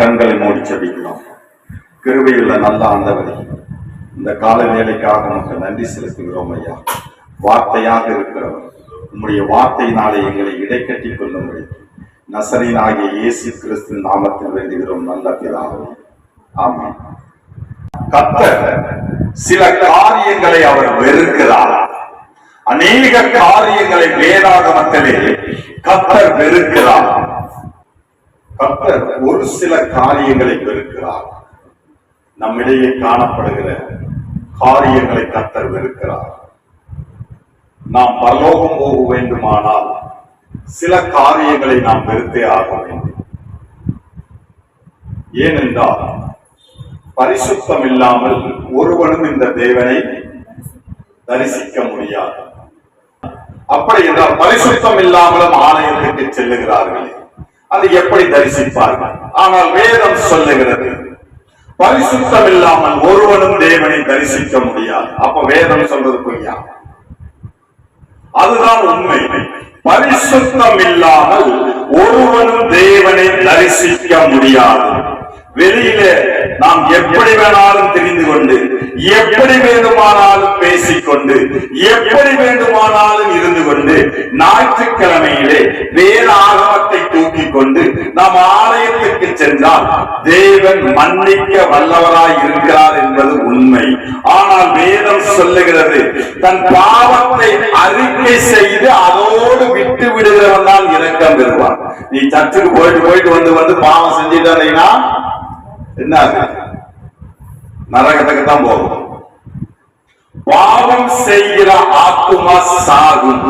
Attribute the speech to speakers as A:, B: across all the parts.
A: கண்களை மூடி ஜெபிக்கலாம். கிருபையுள்ள நல்ல ஆண்டவரே, இந்த கால வேலைக்காக நமக்கு நன்றி செலுத்துகிறோம் ஐயா. வார்த்தையாக இருக்கிறவர் உம்முடைய வார்த்தையினாலே எங்களை இடைக்கட்டி கொள்ள முடியும். நசரீனாகிய இயேசு கிறிஸ்து நாமத்தில் வேண்டுகிறோம் நல்ல பிதாவே, ஆமென். கர்த்தர் சில காரியங்களை அவர் வெறுக்கிறார். அநேக காரியங்களை வேதாகமத்திலே கர்த்தர் வெறுக்கிறார். கர்த்தர் ஒரு சில காரியங்களை வெறுக்கிறார். நம்மிடையே காணப்படுகிற காரியங்களை கர்த்தர் வெறுக்கிறார். நாம் பரலோகம் போக வேண்டுமானால் சில காரியங்களை நாம் வெறுத்தே ஆக வேண்டும். ஏனென்றால் பரிசுத்தம் இல்லாமல் ஒருவனும் இந்த தேவனை தரிசிக்க முடியாது. அப்படி என்றால் பரிசுத்தம் இல்லாமலும் ஆலயத்துக்கு செல்லுகிறார்கள், அது எப்படி தரிசிப்பார்கள்? ஆனால் வேதம் சொல்லுகிறது பரிசுத்தம் இல்லாமல் ஒருவனும் தேவனை தரிசிக்க முடியாது. அப்ப வேதம் சொல்றது பொய்யா? அதுதான் உண்மை. பரிசுத்தம் இல்லாமல் ஒருவனும் தேவனை தரிசிக்க முடியாது. வெளியிலே நாம் எப்படி வேணாலும் தெரிந்து கொண்டு, எப்படி வேண்டுமானாலும் பேசிக்கொண்டு, எப்படி வேண்டுமானாலும் இருந்து கொண்டு, ஞாயிற்றுக்கிழமையிலே வேத ஆகமத்தை தூக்கி கொண்டு நாம் ஆலயத்துக்கு சென்றால் தேவன் மன்னிக்க வல்லவராய் இருக்கிறார் என்பது உண்மை. ஆனால் வேதம் சொல்லுகிறது தன் பாவத்தை அறிக்கை செய்து அதோடு விட்டு விடுகிறவன் தான் இரக்கம் பெறுவான். நீ சர்ச்சுக்கு போயிட்டு வந்து பாவம் செஞ்சுட்டா என்ன நரகத்துக்கு தான் போகும். பாவம் செய்கிற ஆத்துமா சாகும்.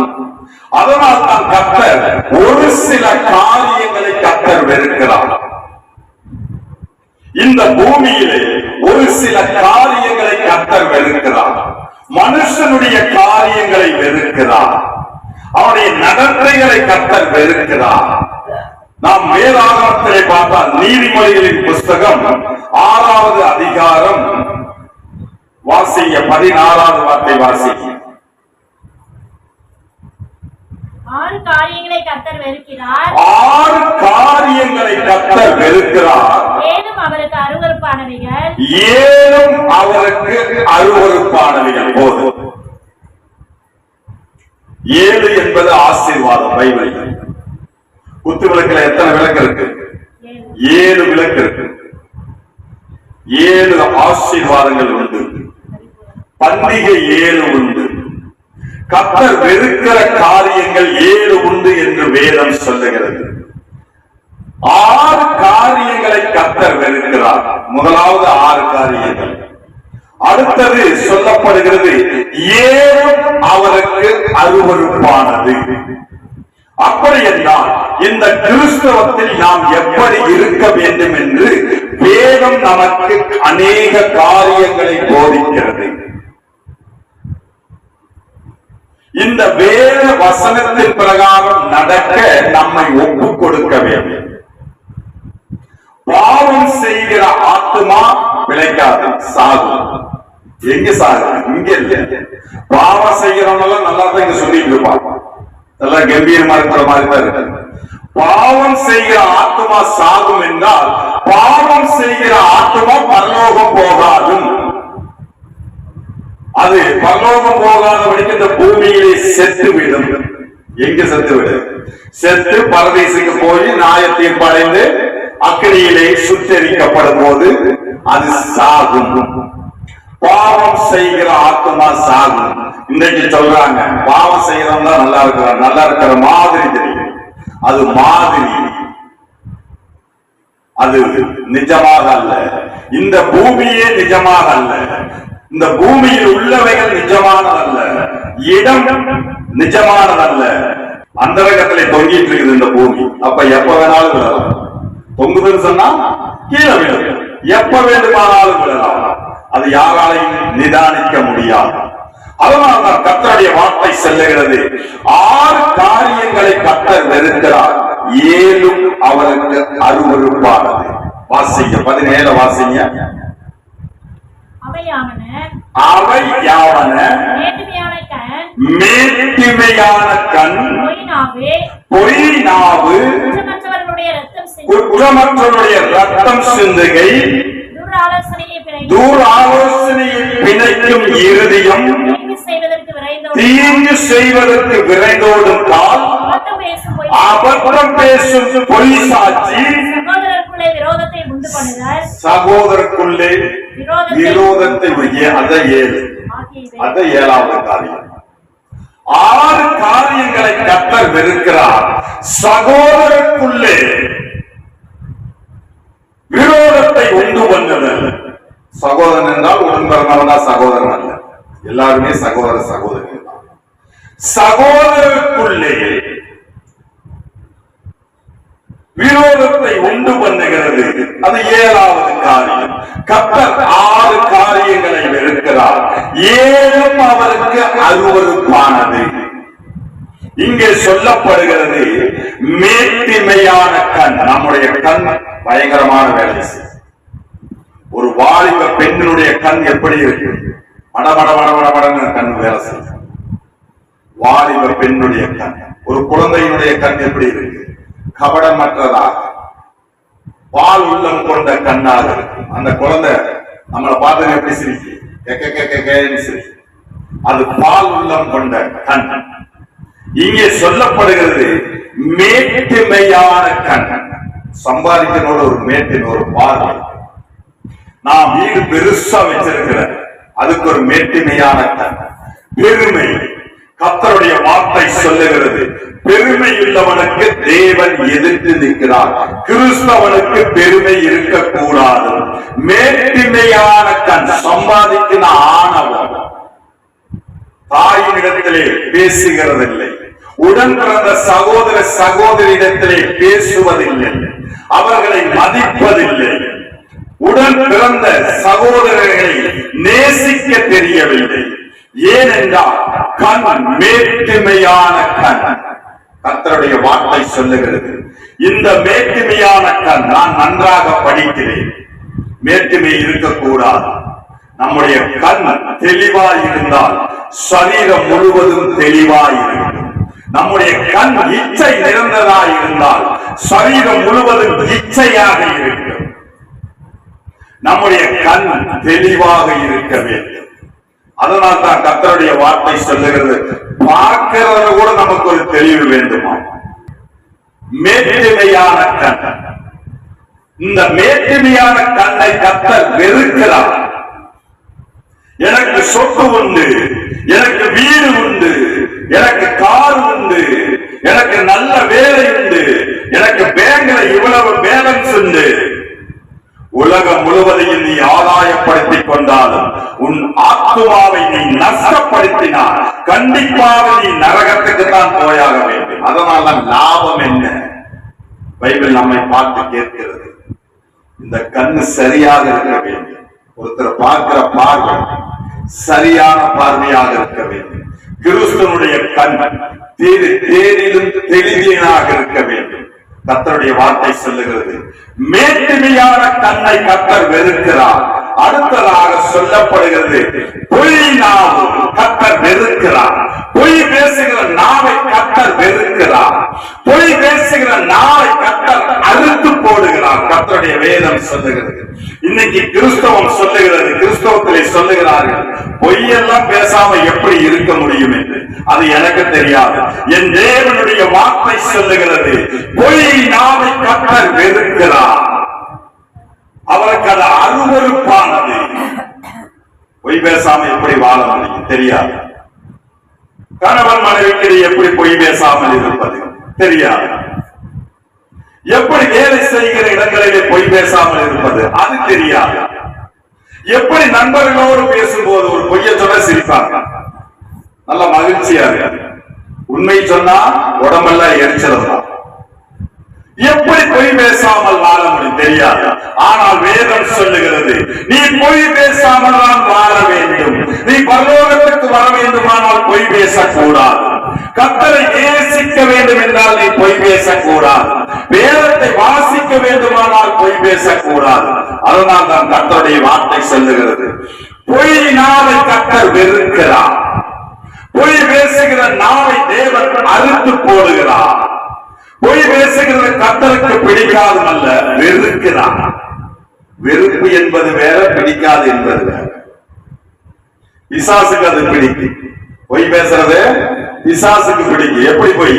A: அதனால் தான் கர்த்தர் ஒரு சில காரியங்களை கர்த்தர் வெறுக்கிறார். இந்த பூமியிலே ஒரு சில காரியங்களை கர்த்தர் வெறுக்கிறார். மனுஷனுடைய காரியங்களை வெறுக்கிறார். அவனுடைய நடத்தைகளை கர்த்தர் வெறுக்கிறார். நாம் வேதாகமத்திலே பார்த்தால் நீதிமொழிகளின் புஸ்தகம் 6வது அதிகாரம் வாசிங்க, 16வது வார்த்தை வாசிங்க.
B: 6 காரியங்களை கர்த்தர் வெறுக்கிறார்.
A: 6 காரியங்களை கர்த்தர் வெறுக்கிறார்.
B: ஏனும் அவருக்கு அருவருப்பானவைகள்.
A: ஏனும் அவருக்கு அருவருப்பானவைகள். போதும். 7 என்பது ஆசீர்வாதம். பைபிள் குத்து விளக்குல எத்தனை விளக்கு இருக்கு? 7 விளக்கு இருக்கு. 7 ஆசீர்வாதங்கள் உண்டு. பண்டிகை 7 உண்டு. கர்த்தர் வெறுக்கிற காரியங்கள் 7 உண்டு என்று வேதம் சொல்லுகிறது. 6 காரியங்களை கர்த்தர் வெறுக்கிறார். முதலாவது 6 காரியங்கள். அடுத்தது சொல்லப்படுகிறது ஏனும் அவருக்கு அருவருப்பானது. அப்படி என்றால் இந்த கிறிஸ்தவத்தில் நாம் எப்படி இருக்க வேண்டும் என்று வேதம் நமக்கு அநேக காரியங்களை போதிக்கிறது. இந்த வேத வசனத்தின் பிரகாரம் நடக்க நம்மை ஒப்புக் கொடுக்க வேண்டும். பாவம் செய்கிற ஆத்துமா பிழைக்காது, சாகும். எங்க சாகும்? இங்க இல்ல. பாவம் செய்கிறவங்க நல்லா தான் இங்க சொல்லிட்டு இருப்பாங்க, நல்லா கம்பீரமா இருக்கிற மாதிரி தான் இருக்கு. பாவம் செய்கிற ஆத்மா சாகும் என்றால் பாவம் செய்கிற ஆத்மா பரலோகம் போகாது. அது பரலோகம் போகாதபடிக்கு இந்த பூமியிலே செத்து விடும். எங்க செத்து விடும்? செத்து பரதேசுக்கு போய் நியாய தீர்ப்படைந்து அக்கினியிலே சுட்டெரிக்கப்படும் போது அது சாகும். பாவம் செய்கிற ஆத்மா சாகும். இன்றைக்கு சொல்றாங்க பாவம் செய்யறவங்க நல்லா இருக்கிறார், நல்லா இருக்கிற மாதிரி தெரியும். அது மாதிரி, அது நிஜமாக அல்ல. இந்த பூமியே நிஜமாக அல்ல. இந்த பூமியில் உள்ளவைகள் நிஜமானதல்ல. இடம் நிஜமானதல்ல. அந்தரகத்திலே தொங்கிட்டு இருக்குது இந்த பூமி. அப்ப எப்ப வேணாலும் விழலாம். தொங்குதுன்னு சொன்னா கீழே விழும். எப்ப வேண்டுமானாலும் விழலாம். அது யாராலையும் நிதானிக்க முடியாது. அதனால் தான் கர்த்தருடைய வார்த்தை சொல்லுகிறது 6 காரியங்களை கர்த்தர் வெறுக்கிறார், 7 அவருக்கு அருவருப்பானது. வாசிங்க, 17 வாசிங்க. அவை யாவன மேட்டிமையான கண், பொய் நாவு, குற்றமற்றவருடைய ரத்தம் சிந்துகை, துராலோசனையை பிணைக்கும் இருதயம், தீங்கு செய்வதற்கு விரைந்தோடும் கால், அபத்தம் பேசும் பொய் சாட்சி, சகோதரருக்குள்ளே விரோதத்தை அதை ஏழாவது காரியம். 6 காரியங்களை கர்த்தர் வெறுக்கிறார். சகோதரருக்குள்ளே விரோதத்தை உண்டு பண்ணுதல். சகோதரன் என்றால் உடன் பிறந்தவன் தான் சகோதரன் அல்ல, எல்லாருமே சகோதர சகோதரி. சகோதரருக்குள்ளே விரோதத்தை உண்டு பண்ணுகிறது, அது 7வது காரியம். கர்த்தர் 6 காரியங்களை வெறுக்கிறார். 7ம் அவருக்கு அருவருப்பானது. இங்கே சொல்லப்படுகிறது மேட்டிமையான கண். நம்முடைய கண் பயங்கரமான வேலை செய்யும். ஒரு வாலிப பெண்ணினுடைய கண் எப்படி இருக்கு? மடமடன்னு கண் வேலை செய்யும். வாலிப பெண்ணுடைய கண். ஒரு குழந்தையினுடைய கண் எப்படி இருக்கு? கபடமற்றதாக, பால் உள்ளம் கொண்ட கண்ணாக இருக்கு. அந்த குழந்தை நம்மளை பார்த்து எப்படி சிரிக்கு? சிரிக்கு. அது பால் உள்ளம் கொண்ட கண். இங்கே சொல்லப்படுகிறது மேட்டிமையான கண். சம்பாதிக்கனோட ஒரு மேட்டின் ஒரு பார்வை. நான் வீடு பெருசா வச்சிருக்கிற அதுக்கு ஒரு மேட்டிமையான கண். பெருமை. கர்த்தருடைய வார்த்தை சொல்லுகிறது, பெருமை உள்ளவனுக்கு தேவன் எதிர்த்து நிற்கிறார். கிறிஸ்தவனுக்கு பெருமை இருக்கக்கூடாது. மேட்டிமையான கண். சம்பாதிக்கிற ஆணவம். தாயினிடத்திலே பேசுகிறதில்லை. உடன் பிறந்த சகோதர சகோதரியிடத்திலே பேசுவதில்லை. அவர்களை மதிப்பதில்லை. உடன் பிறந்த சகோதரர்களை நேசிக்க தெரியவில்லை. ஏனென்றால் கண் மேட்டிமையான கண். கர்த்தருடைய வார்த்தை சொல்லுகிறது, இந்த மேட்டிமையான கண். நான் நன்றாக படிக்கிறேன், மேட்டிமை இருக்கக்கூடாது. நம்முடைய கண் தெளிவாய் இருந்தால் சரீரம் முழுவதும் தெளிவாய் இருக்கும். நம்முடைய கண் இச்சை நிறைந்ததாய் இருந்தால் சரீரம் முழுவதும் இச்சையாக இருக்கும். நம்முடைய கண் தெளிவாக இருக்க வேண்டும். அதனால் தான் கர்த்தருடைய வார்த்தை சொல்லுகிறது, பார்க்கிறத கூட நமக்கு ஒரு தெளிவு வேண்டுமா? மேட்டிமையான கண். இந்த மேட்டிமையான கண்ணை கர்த்தர் வெறுக்கிறார். எனக்கு சொத்து உண்டு, எனக்கு வீடு உண்டு, எனக்கு கார் உண்டு, எனக்கு நல்ல வேலை உண்டு, எனக்கு பேங்க்ல இவ்வளவு பேலன்ஸ் உண்டு. உலகம் முழுவதையும் நீ ஆதாயப்படுத்திக் கொண்டாலும் உன் ஆத்துமாவை நீ நஷ்டப்படுத்தினால் கண்டிப்பாக நீ நரகத்துக்கு தான் போயாக வேண்டும். அதனால லாபம் என்ன? பைபிள் நம்மை பார்த்து கேட்கிறது, இந்த கண்ணு சரியாக இருக்க வேண்டும். ஒருத்தர் பார்க்கிற பார்வை சரியான பார்வையாக இருக்க வேண்டும். கிறிஸ்துவனுடைய கண் தேரிலும் தெளிவியனாக இருக்க வேண்டும். கர்த்தருடைய வார்த்தை சொல்லுகிறது, மேட்டிமையான கண்ணை கர்த்தர் வெறுக்கிறார். அடுத்ததாக சொல்லப்படுகிறது, பொய் நாவு கர்த்தர் வெறுக்கிறார். பொய் பேசுகிற நாவை கர்த்தர் வெறுக்கிறார். பொய் பேசுகிற நாவை கர்த்தர் அறுத்து போடுகிறார். கர்த்தருடைய வேதம் சொல்லுகிறது. இன்னைக்கு கிறிஸ்தவம் சொல்லுகிறது, கிறிஸ்தவத்திலே சொல்லுகிறார்கள், பொய்யெல்லாம் பேசாம எப்படி இருக்க முடியும் என்று. அது எனக்கு தெரியாது. என் தேவனுடைய வார்த்தை சொல்லுகிறது, பொய் நாவை கர்த்தர் வெறுக்கிறார். அவருக்கு அது அருவருப்பானது. பொய் பேசாம எப்படி வாழ முடியும் தெரியாது. கணவன் மனைவிக்கு எப்படி பொய் பேசாமல் இருப்பது தெரியாது. எப்படி வேலை செய்கிற இடங்களிலே பொய் பேசாமல் இருப்பது அது தெரியாது. எப்படி நண்பர்களோடு பேசும்போது ஒரு பொய்ய சொன்ன சிரிப்பாங்க, நல்ல மகிழ்ச்சியா இருக்கு. உண்மை சொன்னா உடம்பெல்லாம் எரிச்சல் தான். எப்படி பொய் பேசாமல் வாழ முடியும் தெரியாது. ஆனால் வேதம் சொல்லுகிறது, நீ பொய் பேசாமல் தான் வாழ வேண்டும். நீ பரலோகத்துக்கு வர வேண்டுமானால் பொய் பேசக்கூடாது. கர்த்தரை நேசிக்க வேண்டும் என்றால் நீ பொய் பேசக்கூடாது. வேதத்தை வாசிக்க வேண்டுமானால் பொய் பேசக்கூடாது. அதனால் தான் கர்த்தருடைய வார்த்தை சொல்லுகிறது, பொய் நாவை கர்த்தர் வெறுக்கிறார். பொய் பேசுகிற நாவை தேவன் அறுத்து போடுகிறார். பொய் பேசுகிறது கர்த்தருக்கு பிடிக்காதல்ல, வெறுக்கிறார். வெறுப்பு என்பது வேற, பிடிக்காது என்பது வேற. பிசாசுக்கு அது பிடிக்கும். பொய் பேசுறது பிசாசுக்கு பிடிக்கும். எப்படி பொய்?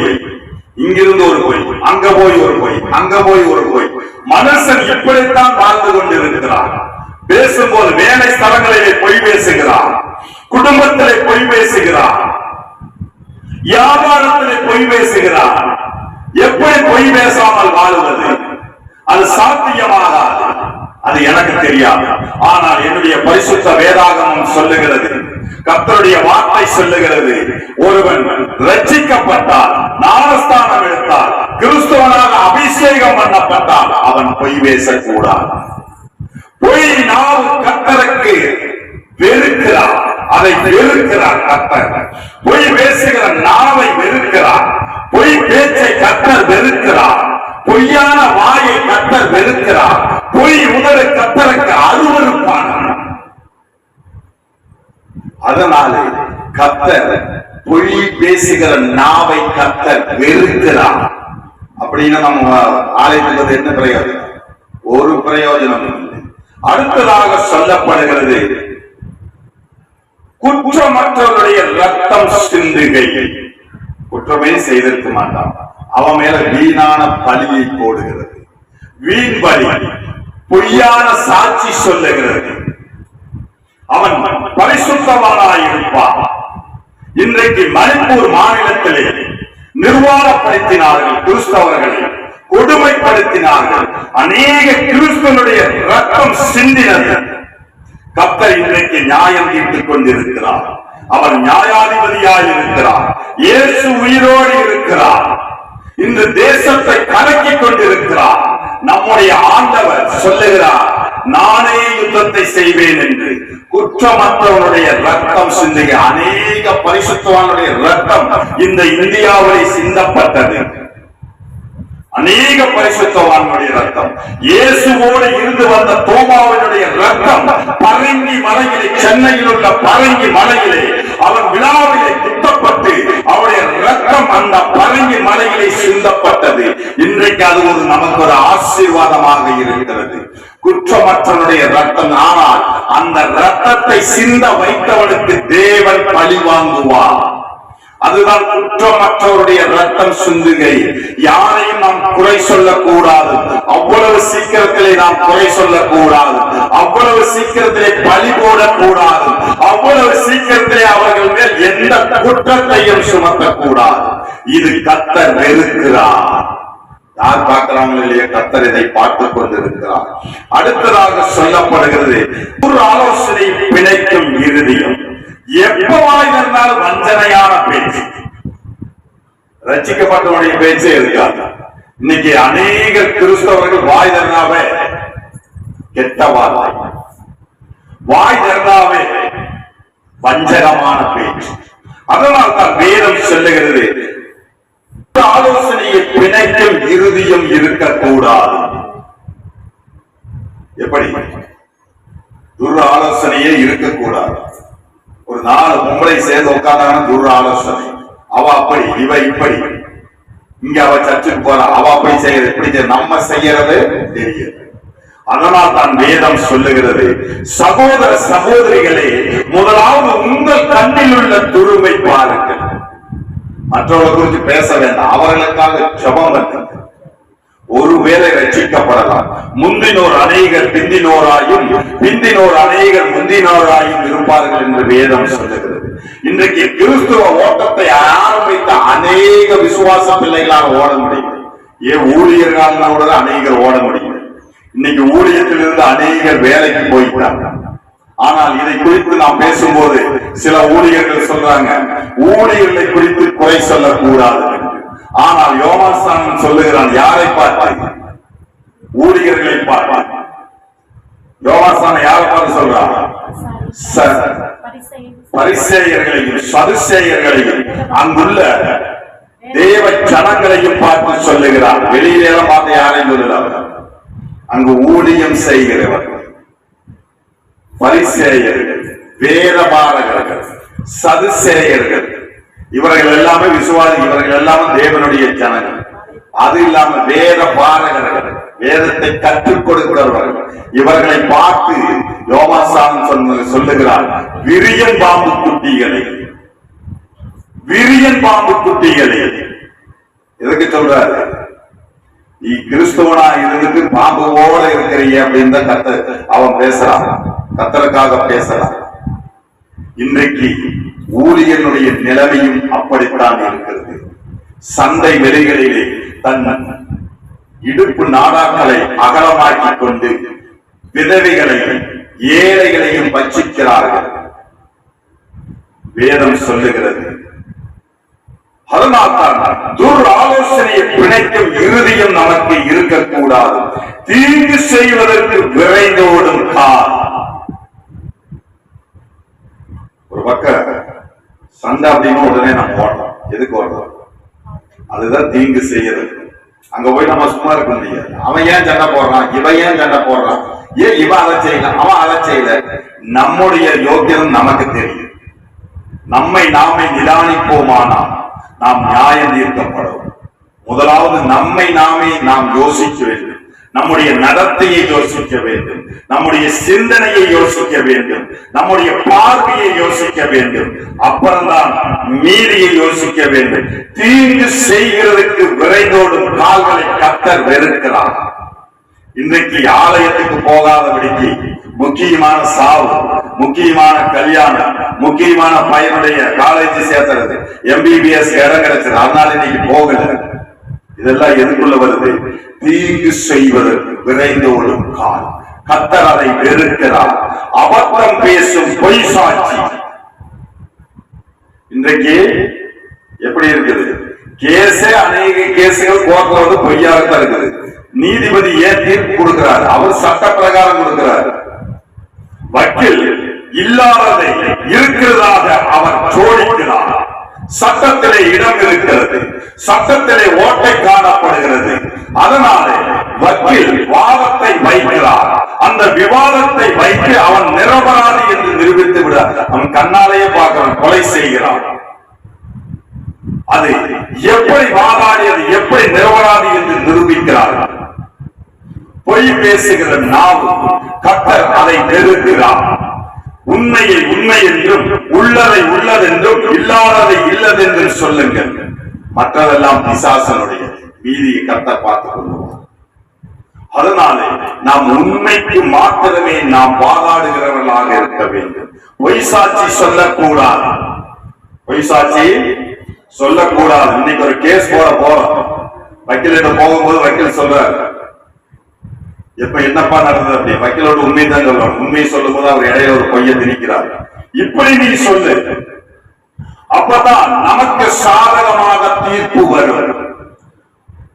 A: இங்கிருந்து ஒரு பொய், அங்க போய் ஒரு பொய், அங்க போய் ஒரு பொய். மனுஷன் இப்படித்தான் வாழ்ந்து கொண்டிருக்கிறான். பேசும்போது வேலை ஸ்தலங்களிலே பொய் பேசுகிறான், குடும்பத்திலே பொய் பேசுகிறான், வியாபாரத்திலே பொய் பேசுகிறான். எப்படி பொய் பேசாமல் வாழுவது? அது சாத்தியமாகாது. அது எனக்கு தெரியாது. ஆனால் என்னுடைய பரிசுத்த வேதாகமம் சொல்லுகிறது, கர்த்தருடைய வார்த்தை சொல்லுகிறது, ஒருவன் ரட்சிக்கப்பட்டால், ஞானஸ்தானம் எடுத்தால், கிறிஸ்தவனாக அபிஷேகம் பண்ணப்பட்டால் அவன் பொய் பேசக்கூடாது. பொய் நாவு கர்த்தருக்கு வெறுக்கிறார், அதை வெறுக்கிறார் கர்த்தர். பொய் பேசுகிற நாவை வெறுக்கிறார், பொய் பேச்சை கர்த்தர் வெறுக்கிறார், பொய்யான வாயை கர்த்தர் வெறுக்கிறார், பொய் உதடு கர்த்தருக்கு அருவருப்பான. அதனாலே கர்த்தர் பொய் பேசுகிற நாவை கர்த்தர் வெறுக்கிறார். அப்படின்னா நம்ம ஆலயத்துக்கு என்ன பிரயோஜனம்? ஒரு பிரயோஜனம் இல்லை. அடுத்ததாக சொல்லப்படுகிறது, குற்றமற்றவருடைய ரத்தம் சிந்துகை. குற்றமே செய்திருக்க மாட்டான், அவன் மேல வீணான பழியை போடுகிறது. வீண் பலி, பொய்யான சாட்சி சொல்லுகிறது. அவன் பரிசுத்தவானாயிருப்பான். இன்றைக்கு மணிப்பூர் மாநிலத்திலே நிர்வாணப்படுத்தினார்கள், கிறிஸ்தவர்களை கொடுமைப்படுத்தினார்கள். அநேக கிறிஸ்தவனுடைய ரத்தம் சிந்தினது. கர்த்தர் இன்றைக்கு நியாயம் தீர்த்துக் கொண்டிருக்கிறார். அவர் நியாயாதிபதியாய் இருக்கிறார். இயேசு உயிரோடு இருக்கிறார். இந்த தேசத்தை கலக்கிக் கொண்டிருக்கிறார். நம்முடைய ஆண்டவர் சொல்லுகிறார், நானே யுத்தத்தை செய்வேன் என்று. குற்றமற்றவனுடைய ரத்தம் சிந்திய அநேக பரிசுத்தவானுடைய ரத்தம் இந்த இந்தியாவிலே சிந்தப்பட்டது. அநேக பரிசுத்தவான்களுடைய ரத்தம், இயேசுவோடு இருந்து வந்த தோமாவினுடைய ரத்தம் பரங்கி மலையிலே, சென்னையில் உள்ள பரங்கி மலையிலே அவன் விழாவிலே குத்தப்பட்டு அவருடைய ரத்தம் அந்த பரங்கி மலையிலே சிந்தப்பட்டது. இன்றைக்கு அது ஒரு நமக்கு ஒரு ஆசீர்வாதமாக இருக்கிறது. குற்றமற்றவனுடைய ரத்தம். ஆனால் அந்த ரத்தத்தை சிந்த வைத்தவனுக்கு தேவன் பழி வாங்குவார். அதுதான் குற்றமற்றவருடைய ரத்தம் சிந்துகை. யாரையும் நாம் குறை சொல்லக்கூடாது. அவ்வளவு சீக்கிரத்திலே நாம் குறை சொல்லக்கூடாது. அவ்வளவு சீக்கிரத்திலே பழி போடக்கூடாது. அவ்வளவு சீக்கிரத்திலே அவர்கள் மேல் எந்த குற்றத்தையும் சுமத்தக்கூடாது. இது கர்த்தர் வெறுக்கிறார். யார் பார்க்கிறாங்களோ இல்லையா, கர்த்தர் இதை பார்த்துக் கொண்டிருக்கிறார். அடுத்ததாக சொல்லப்படுகிறது, ஒரு ஆலோசனை பிணைக்கும் இருதயம். எப்பவாய் இருந்தாலும் வஞ்சனையான பேச்சு. ரட்சிக்கப்பட்டவனுடைய பேச்சே இருக்காது. இன்னைக்கு அநேக கிறிஸ்தவர்கள் வாய் திறனாவே கெட்ட வார்த்தை, வாய் திறனாவே வஞ்சகமான பேச்சு. அதனால் தான் வேதம் சொல்லுகிறது, ஆலோசனையை பிணைக்கும் இருதயம் இருக்கக்கூடாது. எப்படி? துர் ஆலோசனையே இருக்கக்கூடாது. ஒரு 4 பொம்பளை சேர்ந்து உட்கார்ந்தாங்கன்னா துர் ஆலோசனை. அவ அப்படி, இவ இப்படி. இங்க அவ சர்ச்சுக்கு போறா, அவ அப்படி செய்யறது, இப்படி நம்ம செய்யறது தெரியாது. அதனால் தான் வேதம் சொல்லுகிறது, சகோதர சகோதரிகளே, முதலாவது உங்கள் கண்ணில் உள்ள துருவை பாருங்கள். மற்றவர்களை குறித்து பேச வேண்டாம், அவர்களுக்காக ஜெபம் பண்ணுங்கள். ஒருவேளை ரட்சிக்கப்படலாம். முந்தினோர் அநேகர் பிந்தினோராயும், பிந்தினோர் அநேகர் முந்தினோராயும் இருப்பார்கள் என்று வேதம் சொல்லுகிறது. இன்றைக்கு கிறிஸ்துவ ஓட்டத்தை ஆரம்பித்த அநேக விசுவாச பிள்ளைகளால் ஓட முடியும். ஏன் ஊழியர்களால் அநேகர் ஓட முடியும். இன்னைக்கு ஊழியத்தில் இருந்து அநேகர் வேலைக்கு போயிட்டாங்க. ஆனால் இதை குறித்து நாம் பேசும்போது சில ஊழியர்கள் சொல்றாங்க, ஊழியர்களை குறித்து குறை சொல்லக்கூடாது. ஆனால் யோவான் சொல்லுகிறான், யாரை பார்த்து? ஊழியர்களை பார்ப்பான். யோவான் யாரை பார்த்து சொல்றான்? பரிசேயர்களையும் சதுசேயர்களையும் அங்குள்ள தேவ ஜனங்களையும் பார்த்து சொல்லுகிறார். வெளியில பார்த்து யாரையும் சொல்லுகிறார்? அங்கு ஊழியம் செய்கிறவர்கள், பரிசேயர்கள், வேதபாரகர்கள், சதுசேயர்கள், இவர்கள் எல்லாமே விசுவாசி, இவர்கள் எல்லாமே தேவனுடைய ஜனங்கள். அது இல்லாம வேத பாரகர்கள், வேதத்தை கற்றுக் கொடுக்கிறவர்கள், இவர்களை பார்த்து யோவான் சொல்லுகிறார், விரியன் பாம்பு குட்டிகளை. விரியன் பாம்பு குட்டிகளை எதுக்கு சொல்றாரு? நீ கிறிஸ்துவனா இருந்துட்டு பாம்பு போல இருக்கிறீங்க அப்படின்னு தான் அவன் பேசுறான், கத்தருக்காக பேசுறான். இன்றைக்கு ஊழியனுடைய நிலைமையும் அப்படித்தான் இருக்கிறது. சந்தை வெளிகளிலே தன் இடுப்பு நாடாக்களை அகலமாக்கிக் கொண்டு விதவைகளையும் ஏழைகளையும் பட்சிக்கிறார்கள். வேதம் சொல்லுகிறது. அதனால்தான் துர் ஆலோசனையை பிணைக்கும் இருதயம் நமக்கு இருக்கக்கூடாது. தீங்கு செய்வதற்கு விரைந்தோடும் கால். ஒரு பக்கம் சண்டை அப்படின்னு உடனே நம்ம ஓடுறோம். எதுக்கு ஓடுறோம்? அதுதான் தீங்கு செய்யறது. அங்க போய் நம்ம சும்மா இருக்க முடியாது. அவன் ஏன் சண்டை போடுறான், இவன் ஏன் சண்டை போடுறான், ஏன் இவன் அதை செய்யல, அவன் அதை செய்யல. நம்முடைய யோக்கியம் நமக்கு தெரியும். நம்மை நாமே நிதானிப்போமானால் நாம் நியாயம் தீர்க்கப்படும். முதலாவது நம்மை நாமே நாம் யோசிக்க வேண்டும். நம்முடைய நடத்தையை யோசிக்க வேண்டும், நம்முடைய சிந்தனையை யோசிக்க வேண்டும், நம்முடைய பார்வையை யோசிக்க வேண்டும். அப்புறம்தான் மீதியை யோசிக்க வேண்டும். தீங்கு செய்கிறதுக்கு விரைந்தோடும் கால்களை கர்த்தர் வெறுக்கிறார். இன்றைக்கு ஆலயத்துக்கு போகாதபடிக்கு முக்கியமான சாவு, முக்கியமான கல்யாணம், முக்கியமான பையனுடைய காலேஜ் சேர்த்துறது, MBBS இடம் கிடைச்சது, அதனால இன்னைக்கு போகல. இதெல்லாம் எதுக்குள்ள வருது? தீங்கு செய்வதற்கு விரைந்தோடும் கால். கர்த்தர் அதை வெறுக்கிறார். அபத்தம் பேசும் பொய் சாட்சி. இன்றைக்கு எப்படி இருக்குது? கேஸே அநேக கேசுகள் கோர்ட்ல வந்து பொய்யாகத்தான் இருக்குது. நீதிபதி ஏன் தீர்ப்பு கொடுக்கிறார்? அவர் சட்ட பிரகாரம் கொடுக்கிறார். வக்கீல் இல்லாததை இருக்கிறதாக அவர் சோடிக்கிறார். சட்டத்திலே இடம் இருக்கிறது, சட்டத்திலே ஓட்டை காணப்படுகிறது. அதனாலே வக்கீல் வாதத்தை வைக்கிறார். அந்த விவாதத்தை வைத்து அவன் நிரபராதி என்று நிரூபித்து விட அவன் கண்ணாலேயே பார்க்கிறான், கொலை செய்கிறான். அது எப்படி வாதாடியது, எப்படி நிரபராதி என்று நிரூபிக்கிறார்கள். பொய் பேசுகிற நாவு கர்த்தர் அதை வெறுக்கிறார். உண்மையை உண்மை என்றும் உள்ளதை உள்ளதென்றும் இல்லாததை இல்லதென்றும் சொல்லுங்கள். மற்றதெல்லாம் பிசாசனுடைய மீதியை கர்த்தர் பார்த்துக் கொள்வார். அதனாலே நாம் உண்மைக்கு மாத்திரமே நாம் வாதாடுகிறவர்களாக இருக்க வேண்டும். பொய் சாட்சி சொல்லக்கூடாது. பொய் சாட்சி சொல்லக்கூடாது. இன்னைக்கு ஒரு கேஸ் போட போறோம். வக்கீலிட்ட போகும்போது வக்கீல் சொல்றாரு, எப்ப என்னப்பா நடந்தது அப்படி? வக்கீலோட உண்மை தான் சொல்லணும். உண்மையை சொல்லும் போது அவர் இடையில ஒரு பொய்யை திணிக்கிறார். இப்படி நீ சொல்லு, அப்பதான் நமக்கு சாதகமாக தீர்ப்பு வரும்.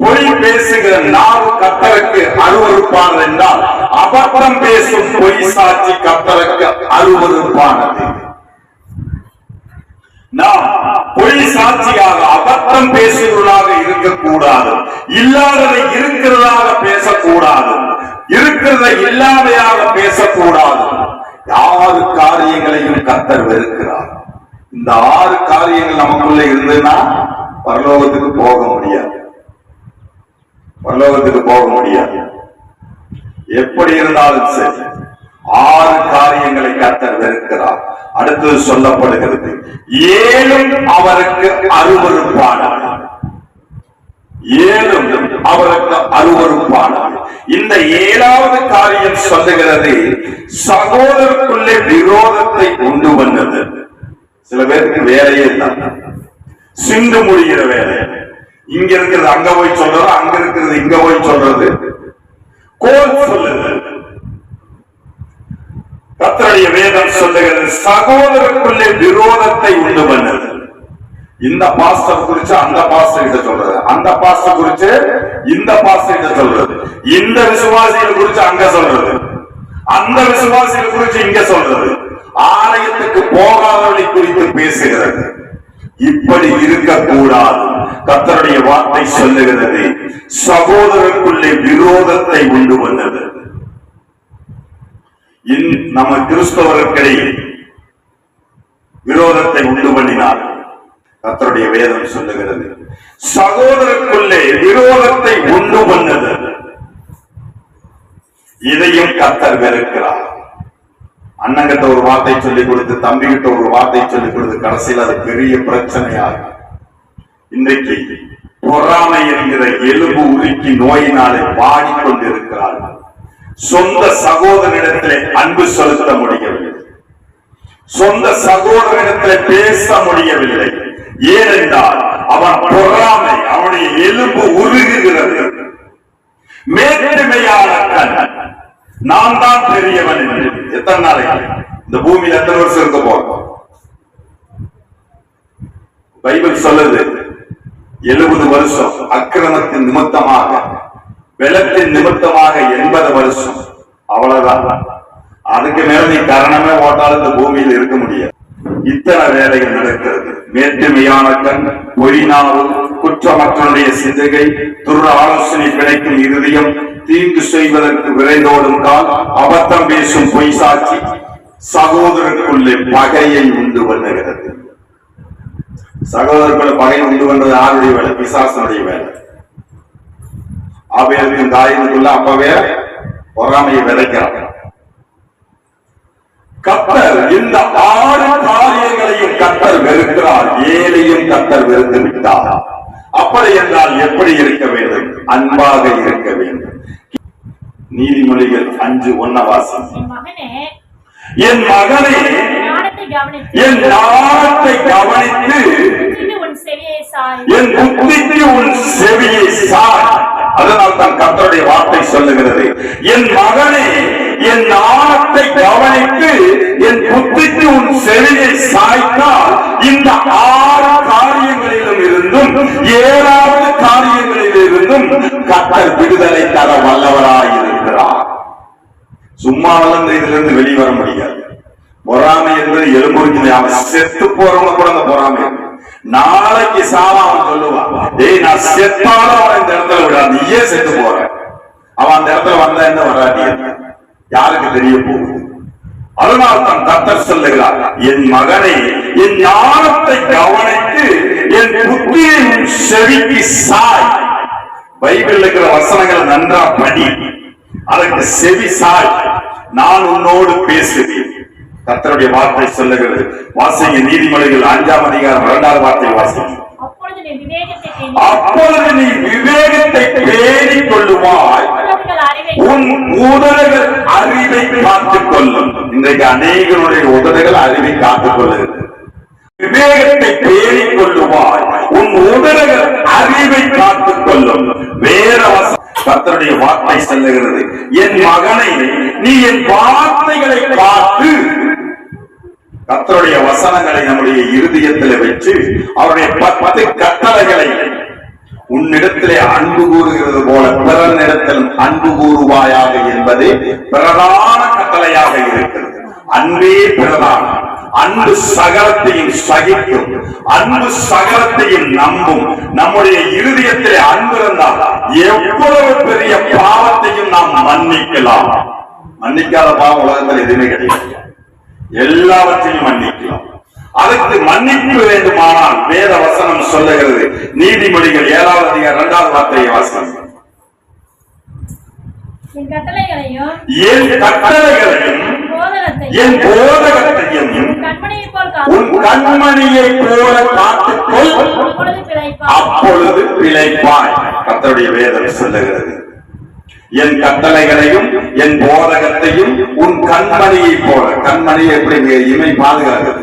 A: பொய் பேசுகிற நாவு கர்த்தருக்கு அருவருப்பானது என்றால் அபத்தம் பேசும் பொய் சாட்சி கர்த்தருக்கு அருவருப்பானது. நாம் பொய் சாட்சியாக அபத்தம் பேசுகிறவர்களாக இருக்கக்கூடாது. இல்லாததை இருக்கிறதாக பேசக்கூடாது, இருக்கிறதை இல்லாமையாக பேசக்கூடாது. 6 காரியங்களையும் கர்த்தர் வெறுக்கிறார். இந்த 6 காரியங்கள் நமக்குள்ள இருந்ததுன்னா பரலோகத்துக்கு போக முடியாது. பரலோகத்துக்கு போக முடியாது. எப்படி இருந்தாலும் சரி 6 காரியங்களை கர்த்தர் வெறுக்கிறார். அடுத்தது சொல்லப்படுகிறது, 7 அவருக்கு அருவருப்பானது. 7 அவருக்கு அருவருப்பானது. இந்த 7வது காரியம் சொல்லுகிறது, சகோதரருக்குள்ளே விரோதத்தை உண்டு வந்தது. சில பேருக்கு வேலையே தான் சிந்து முடிகிற வேலை. இங்க இருக்கிறது அங்க போய் சொல்றது, அங்க இருக்கிறது இங்க போய் சொல்றது, கோல் சொல்லுது. கர்த்தருடைய வேதம் சொல்லுகிறது, சகோதரருக்குள்ளே விரோதத்தை உண்டு பண்ணது. இந்த பாஸ்டர் குறிச்சு அந்த பாஸ்டர் கிட்ட சொல்றது, அந்த பாஸ்டர் குறிச்சு இந்த பாஸ்டர் கிட்ட சொல்றது, இந்த விசுவாசிகள் குறிச்சு அங்க சொல்றது, அந்த விசுவாசிகள் குறிச்சு இங்க சொல்றது, ஆலயத்துக்கு போகாதவர்களை குறித்து பேசுகிறது. இப்படி இருக்கக்கூடாது. கர்த்தருடைய வார்த்தை சொல்லுகிறது, சகோதரருக்குள்ளே விரோதத்தை உண்டு பண்ணது. நம்ம கிறிஸ்தவர்களிடையே விரோதத்தை உண்டு பண்ணினார். கர்த்தருடைய வேதம் சொல்லுகிறது. சகோதரருக்குள்ளே விரோதத்தை உண்டு பண்ணது, இதையும் கர்த்தர் வெறுக்கிறார். அண்ணங்கிட்ட ஒரு வார்த்தை சொல்லிக் கொடுத்து, தம்பிகிட்ட ஒரு வார்த்தை சொல்லிக் கொடுத்து, கடைசியில் அது பெரிய பிரச்சனையாகும். இன்றைக்கு பொறாமை என்கிற எலும்பு உருக்கி நோயினாலே பாடிக்கொண்டிருக்கிறார்கள். சொந்த சகோதரனிடத்திலே அன்பு செலுத்த முடியவில்லை, சொந்த சகோதரனிடத்திலே பேச முடியவில்லை. ஏனென்றால் அவன் பொறாமை, அவனுடைய எலும்பு உருகுகிறது. மேன்மையான கண், நான் தான் பெரியவன் என்று. எத்தனை நாளைக்கு இந்த பூமியில் எத்தனை வருஷம் இருக்க போறோம்? பைபிள் சொல்லுது 70 வருஷம், அக்கிரமத்தின் நிமித்தமாக, வெள்ளத்தின் நிமித்தமாக 80 வருஷம். அவ்வளவுதான். அதுக்கு மேல நீ கரணமே ஓட்டாலும் இந்த பூமியில் இருக்க முடியாது. இத்தனை வேலைகள் நடக்கிறது. மேட்டுமையான கண், பொய்நாவு, குற்றமற்றனுடைய சிந்தை, துர் ஆலோசனை கிடைக்கும் இருதயம், தீங்கு செய்வதற்கு விரைந்தோடும் கால், அபத்தம் பேசும் பொய் சாட்சி, சகோதரருக்குள்ளே பகையை உண்டு பண்ணுகிறது. சகோதரர்களை பகை உண்டு பண்றது யாருடைய வேலை? பிசாசனுடைய வேலை. ஆபேலுக்கும் தாயினுக்குள்ள அப்பவே பொறாமையை விதைக்கிறார். கர்த்தர் இந்த 6 காரியங்களையும் கர்த்தர் வெறுக்கிறார். 7ஐயும் கர்த்தர் வெறுத்து விட்டார். அப்படி என்றால் எப்படி இருக்க வேண்டும்? அன்பாக இருக்க வேண்டும். நீதிமொழிகள் 5:1 வாசி. என் மகனே, என் ஞானத்தை கவனித்து என் புத்திக்கு உன் செவியை சாய். அதனால் தான் கர்த்தருடைய வார்த்தை சொல்லுகிறது, என் மகனே, என் ஞானத்தை கவனித்து என் புத்திக்கு உன் செவியை சாய்த்தால் இந்த 6 காரியங்களிலும் இருந்தும் 7வது காரியங்களில் இருந்தும் கர்த்தர் விடுதலை தர வல்லவராயிருக்கிறார். சும்மா வளர்ந்து இதிலிருந்து வெளிவர முடியாது. பொறாமை என்பது எலும்புக்கு, அவன் செத்து போறவங்க கூட அந்த பொறாமை. நாளைக்கு சாவா அவன் சொல்லுவான், ஏய் நான் செத்தாலும் அவன் இந்த இடத்துல விடாது, நீயே செத்து போற. அவன் அந்த இடத்துல வந்தா என்ன வராது, யாருக்கு தெரிய போகுது? அதனால் தான் கர்த்தர் சொல்லுகிறார், என் மகனை, என் ஞானத்தை கவனித்து என் புத்தியை செவிக்கு சாய். பைபிள் இருக்கிற வசனங்களை நன்றா படி, அதற்கு செவி சாய், நான் உன்னோடு பேசுவேன். கர்த்தருடைய வார்த்தை சொல்லுகிறது. வாசிங்க நீதிமொழிகள் 5ஆம் அதிகாரம் 2வது வார்த்தை வாசிங்க. அப்பொழுது நீ விவேகத்தை பேணிக் கொள்ளுவாய், உன் உதடுகள் அறிவை காத்துக் கொள்ளும். இன்றைக்கு அநேகருடைய உதடுகள் அறிவை காத்துக் கொள்ளுகிறது. விவேகத்தை பேணிக் கொள்ளுவாய், உன் உதடுகள் அறிவை காத்துக் கொள்ளும். வேற கர்த்தருடைய வார்த்தை சொல்லுகிறது, என் மகனை, நீ என் வார்த்தைகளை பார்த்து, கர்த்தருடைய வசனங்களை நம்முடைய இருதயத்தில் வச்சு அவருடைய 10 கட்டளைகளை, உன்னிடத்திலே அன்பு கூறுகிறது போல பிறனிடத்திலும் அன்பு கூறுவாயாக என்பதே பிரதான கட்டளையாக இருக்கிறது. அன்பே பிரதானம். அன்பு சகலத்தையும் சகிக்கும், அன்பு சகலத்தையும் நம்பும். நம்முடைய இருதயத்திலே அன்பு இருந்தால் எவ்வளவு பெரிய பாவத்தையும் நாம் மன்னிக்கலாம். மன்னிக்காத பாவம் உலகத்தில் எதுவுமே கிடையாது, எல்லாவற்றையும் மன்னிக்கலாம். அதற்கு மன்னிப்பு வேண்டுமானால் வேத வசனம் சொல்லுகிறது. நீதிமொழிகள் 7வது அதிகாரம் 2வது வார்த்தையை வாசிங்க. என் கட்டளைகளையும் என் போதகத்தையும் உன் கண்மணியை போல காத்துக்கொள், அப்பொழுது பிழைப்பாய். கர்த்தருடைய வேதம் சொல்லுகிறது, என் கட்டளைகளையும் என் போதகத்தையும் உன் கண்மணியை போல. கண்மணியை எப்படி இமை பாதுகாக்கிறது?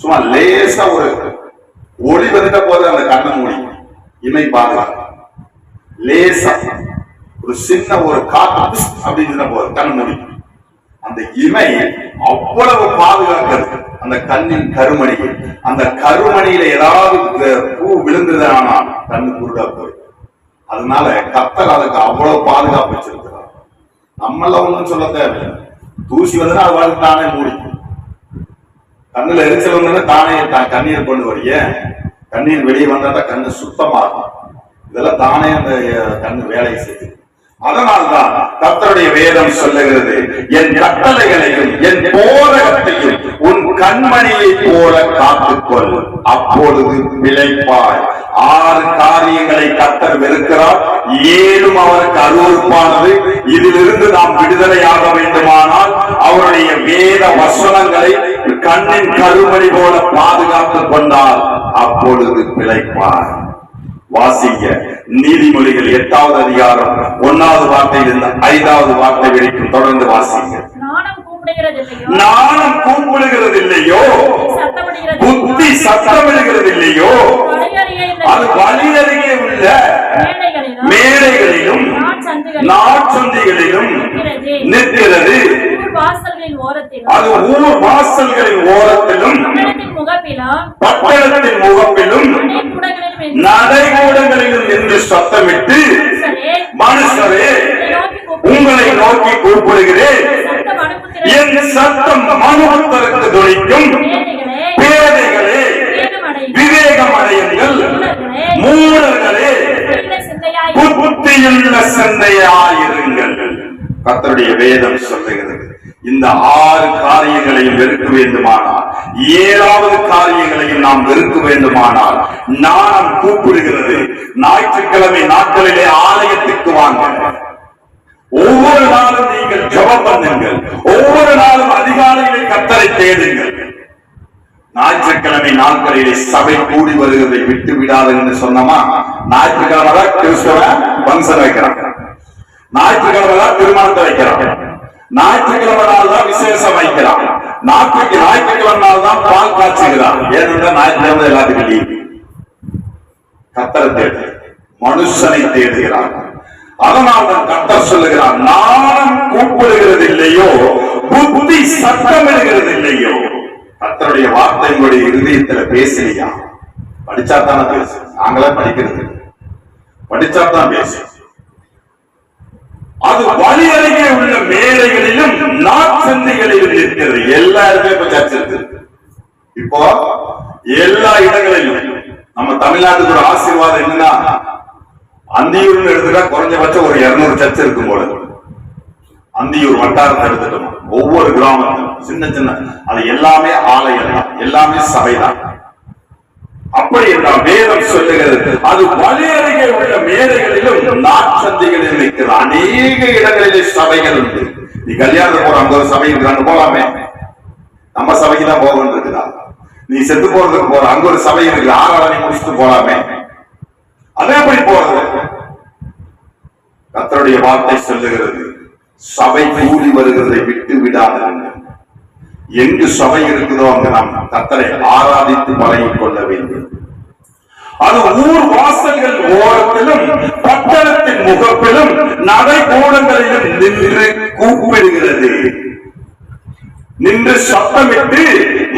A: சும்மா லேசா ஒரு ஒளி வந்துட்ட போது அந்த கண்ணை மூடி இமை பாதுகாக்க. லேசா ஒரு சின்ன ஒரு காத்து அப்படின்னு போது கண் மூடி, அந்த இமை அவ்வளவு பாதுகாக்கிறது அந்த கண்ணின் கருமணி. அந்த கருமணியில ஏதாவது பூ விழுந்தது ஆனால் கண்ணு குருடா போய். அதனால கர்த்தர் அதுக்கு அவ்வளவு பாதுகாப்பு வச்சிருக்கிறார். நம்மள ஒண்ணும் சொல்ல தேவையில்லை. தூசி வந்தா அது வாழ்க்கை தானே மூடிக்கும். கண்ணுல எரிச்சல் வந்தா தானே கண்ணீர் கொண்டு வரிய, கண்ணீர் வெளியே வந்தா கண்ணு சுத்தமாகும். இதெல்லாம் தானே அந்த கண்ணு வேலையை செய்யுது. அதனால்தான் கர்த்தருடைய வேதம் சொல்லுகிறது, என் கட்டளைகளையும் என் போதகத்தையும் உன் கண்மணியை போல காத்துக்கொள், அப்பொழுது பிழைப்பாய். 6 காரியங்களை கர்த்தர் வெறுக்கிறார், 7 அவருக்கு அருவருப்பானது. இதிலிருந்து நாம் விடுதலையாக வேண்டுமானால் அவருடைய வேத வசனங்களை கண்ணின் கருமணி போல பாதுகாத்துக் கொண்டால் அப்பொழுது பிழைப்பார். வாசிங்க நீதிமொழிகள் 8வது அதிகாரம் 1வது வார்த்தையிலிருந்து 5வது வார்த்தை வரைக்கும் தொடர்ந்து வாசிங்க. நாணம் கூப்பிடுகிறது இல்லையோ, புத்தி சத்தமிடுகிறது இல்லையோ, அது வழி அருகே உள்ள மேடைகளிலும் நாட்சந்திகளிலும் நிற்கிறது. அது ஊர் வாசல்களின் ஓரத்திலும் பட்டணத்தின் முகப்பிலும் நடைகூடங்களிலும் நின்று சத்தமிட்டு, மனுஷரே உங்களை நோக்கி கூப்பிடுகிறேன், என் சத்தம் மனுபுத்தருக்கு துணிக்கும். பேதைகளே விவேகம் அடையுங்கள், மூடர்களே புத்தியுள்ள சிந்தையாயிருங்கள். கர்த்தருடைய வேதம் சொல்லுகிறது, இந்த 6 காரியங்களையும் வெறுக்க வேண்டுமானால், 7வது காரியங்களையும் நாம் வெறுக்க வேண்டுமானால், நாணம் கூப்பிடுகிறது. ஞாயிற்றுக்கிழமை நாட்களிலே ஆலயத்துக்கு வாங்க. ஒவ்வொரு நாளும் நீங்கள் ஜெபம் பண்ணுங்கள். ஒவ்வொரு நாளும் அதிகாலையிலே கர்த்தரை தேடுங்கள். ஞாயிற்றுக்கிழமை நாட்களிலே சபை கூடி வருகிறதை விட்டு விடாது என்று சொன்னோமா, ஞாயிற்றுக்கிழமை தான் கிறிஸ்தவ பங்கன் வைக்கிறாங்க, ஞாயிற்றுக்கிழமை தான் திருமணத்தை வைக்கிறாங்க, ஞாயிற்றுக்கிழமை நாள் தான் விசேஷம் வைக்கிறான், ஞாயிற்றுக்கிழமை நாள் தான் பால் காய்ச்சுகிறான். ஏனென்றால் ஞாயிற்றுக்கிழமை எல்லாத்துக்கும் லீவு. கர்த்தரை தேடு, மனுஷனை தேடுகிறார். அதனால் தான் கர்த்தர் சொல்லுகிறார், நாணம் கூப்பிடுகிறது இல்லையோ, புத்தி சத்தமிடுகிறது இல்லையோ. கர்த்தருடைய வார்த்தை உங்களுடைய இருதயத்தில் பேசலையா? படிச்சாத்தான பேசு. நாங்களே படிக்கிறது, படிச்சாத்தான் பேசு. அது வழி அருகே உள்ள மேடைகளிலும் நாட்சந்திகளிலும் இருக்கிறது. எல்லா இடத்துலயும் இப்ப சர்ச்சை இருக்கு. இப்போ எல்லா இடங்களிலும் நம்ம தமிழ்நாட்டுக்கு ஒரு ஆசீர்வாதம் என்னன்னா, அந்தியூர்னு எடுத்துட்டா குறைஞ்சபட்சம் ஒரு 200 சர்ச்சை இருக்கும் போல. அந்தியூர் வட்டாரத்தை எடுத்துட்டோம், ஒவ்வொரு கிராமத்திலும் சின்ன சின்ன, அது எல்லாமே ஆலயம் தான், எல்லாமே சபைதான். அப்படி என்றால் வேதம் சொல்லுகிறது, அது வழி அருகே உள்ள மேடைகளிலும் நாட்சந்திகளில் இருக்கிறது. அநேக இடங்களிலே சபைகள் உண்டு. நீ கல்யாணம் போற அங்க ஒரு சபை இருக்கிறாங்க, போலாமே. நம்ம சபைக்கு தான் போக இருக்குதா? நீ செத்து போறதுக்கு போற அங்க ஒரு சபை இருக்கு, ஆராதனை முடிச்சுட்டு போலாமே. அதே எப்படி போறது? கர்த்தருடைய வார்த்தை சொல்லுகிறது, சபை கூடி வருகிறதை விட்டு விடாதீர்கள். எங்கு சபை இருக்குதோ அங்கு நாம் கர்த்தரை ஆராதித்து பழகிக் கொள்ள வேண்டும். அது ஊர் வாசல்கள் ஓரத்திலும் பட்டணத்தின் முகப்பிலும் நடைகூடங்களிலும் நின்று கூப்பிடுகிறது. நின்று சத்தமிட்டு,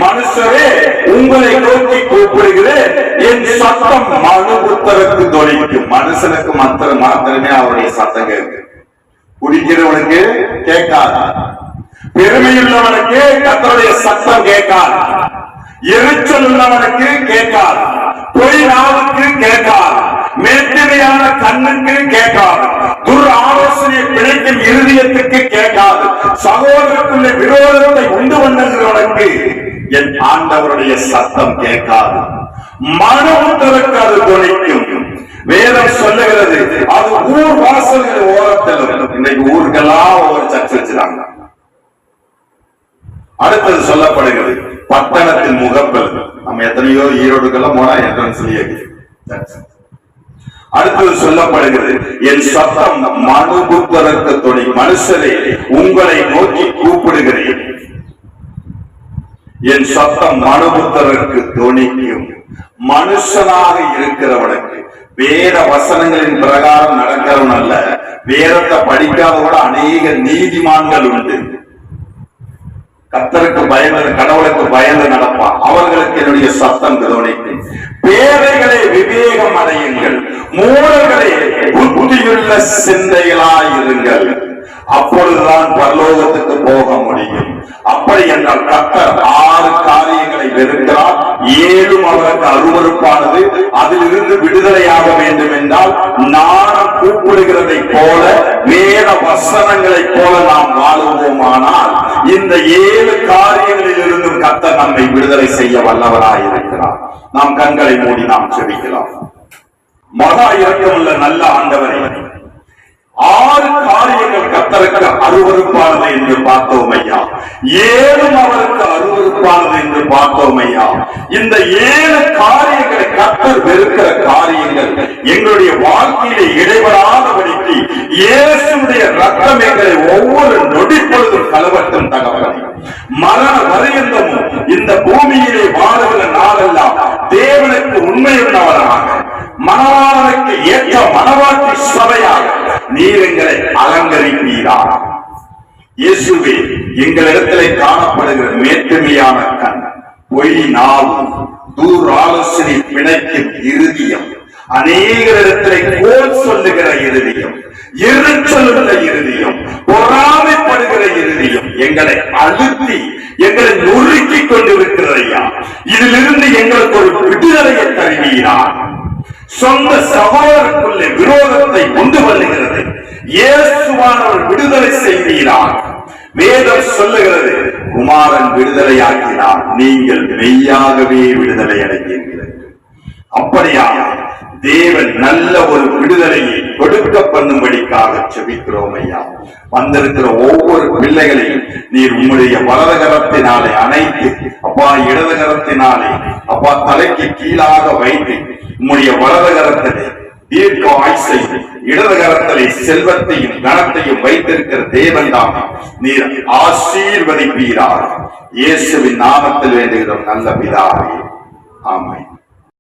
A: மனுஷரே உங்களை நோக்கி கூப்பிடுகிறேன், என் சத்தம் மனுபுத்தருக்கு தொனிக்கும். மனுஷனுக்கு மாத்திரமே அவருடைய சத்தம் கேட்கு. குடிக்கிறவனுக்கு கேட்காது, பெருமையுள்ளவனுக்கு கர்த்தருடைய சத்தம் கேட்காது, எரிச்சல் உள்ளவனுக்கு கேட்காது, பொய் நாவுக்கு கேட்காது, மேட்டிமையான கண்ணுக்கு கேட்காது, துர் ஆலோசனை பிழைக்கும் இருதயத்துக்கு கேட்காது, சகோதரத்துள்ள விரோதத்தை உண்டு பண்ணுகிறவனுக்கு என் ஆண்டவருடைய சத்தம் கேட்காது. மனுபுத்தருக்கு அது தொனிக்கும். வேதம் சொல்லுகிறது, அது ஊர் வாசல்கள் ஓரத்திலும். இன்னைக்கு ஊருக்கெல்லாம் ஒவ்வொரு சர்ச்சை வச்சுறாங்க. அடுத்தது சொல்லப்படுகிறது, பட்டணத்தின் முகப்பில். நம்ம எத்தனையோ ஈரோடுக்கெல்லாம் போனா என்ட்ரன்ஸ்லயே சர்ச்சை. அடுத்தது சொல்லப்படுகிறது, என் சத்தம் மனுபுத்தருக்கு தொனி. மனுஷரே உங்களை நோக்கி கூப்பிடுகிறேன், என் சத்தம் மனுபுத்தருக்கு தொனிக்கும். மனுஷனாக இருக்கிறவனுக்கு, வேத வசனங்களின் பிரகாரம் நடக்கிறவன் அல்ல, வேதத்தை படிக்காத கூட அநேக நீதிமான்கள் உண்டு. கர்த்தருக்கு பயந்து, கடவுளுக்கு பயந்து நடப்பான். அவர்களுக்கு என்னுடைய சத்தம் தொனிக்கும். பேதைகளே விவேகம் அடையுங்கள், மூடர்களே புத்தியுள்ள சிந்தைகளாயிருங்கள், அப்பொழுதுதான் பரலோகத்துக்கு போக முடியும். அப்படி என்றால் கர்த்தர் 6 காரியங்களை வெறுக்கிறார், 7 அவருக்கு அருவருப்பானது. அதிலிருந்து விடுதலையாக வேண்டும் என்றால் நாணம் கூப்பிடுகிறதை போல, வேத வசனங்களை போல நாம் வாழுவோமானால் இந்த 7 காரியங்களில் இருந்தும் கர்த்தர் நம்மை விடுதலை செய்ய வல்லவராய் இருக்கிறார். நாம் கண்களை மூடி நாம் ஜெபிக்கலாம். மகா இரக்கமுள்ள நல்ல ஆண்டவரே, 6 காரியங்கள் கர்த்தருக்கு அருவருப்பானது என்று பார்த்தோம் ஐயா. 7 அவருக்கு அருவருப்பானது என்று பார்த்தோம் ஐயா. இந்த 7 காரியங்களை கர்த்தர் வெறுக்கிற காரியங்கள் எங்களுடைய வாழ்க்கையிலே இடைவராதபடிக்கு இயேசுடைய ரத்தம் எங்களை ஒவ்வொரு நொடி பொழுதும் கலவட்டும் தகவல். மரண பரியந்தமும் இந்த பூமியிலே வாழுகிற நாளெல்லாம் தேவனுக்கு உண்மையுள்ளவராக, மணவாளனுக்கு ஏற்ற மணவாட்டி சபையாக நீர் எங்களை அலங்கரிப்பீராக. இயேசுவே, எங்களிடத்திலே காணப்படுகிற மேட்டுமையான கண், பொய் நாவு, தூர் ஆலோசனை பிணைக்கும் இருதயம், அநேகரிடத்திலே கோல் சொல்லுகிற இருதயம், எரிச்சலுள்ள இருதயம், பொறாமைப்படுகிற இருதயம் எங்களை அழுத்தி எங்களை நொறுக்கி கொண்டிருக்கிறதையா. இதிலிருந்து எங்களுக்கு ஒரு விடுதலையை தருவீரார். சொந்த சகோதரருக்குள்ளே விரோதத்தை உண்டு பண்ணுகிறது இயேசுவானவர் விடுதலை செய்வீரார். வேதம் சொல்லுகிறது, குமாரன் விடுதலையாக்கினார், நீங்கள் மெய்யாகவே விடுதலை அடைந்தீர்கள். அப்படியாக தேவன் நல்ல ஒரு விடுதலையை கொடுக்க பண்ணும்படிக்காக செபிக்கிறோம் ஐயா. வந்திருக்கிற ஒவ்வொரு பிள்ளைகளையும் நீர் உம்முடைய வலது கரத்தினாலே அணைத்து, அப்பா இடது கரத்தினாலே அப்பா தலைக்கு கீழாக வைத்து, உம்முடைய வலது கரத்திலே தீர்க்க ஆயுசையும் இடது கரத்திலே செல்வத்தையும் கனத்தையும் வைத்திருக்கிற தேவன் தான் நீர் ஆசீர்வதிப்பீரார். இயேசுவின் நாமத்தில் வேண்டுகிறோம் நல்ல பிதாவே, ஆமென்.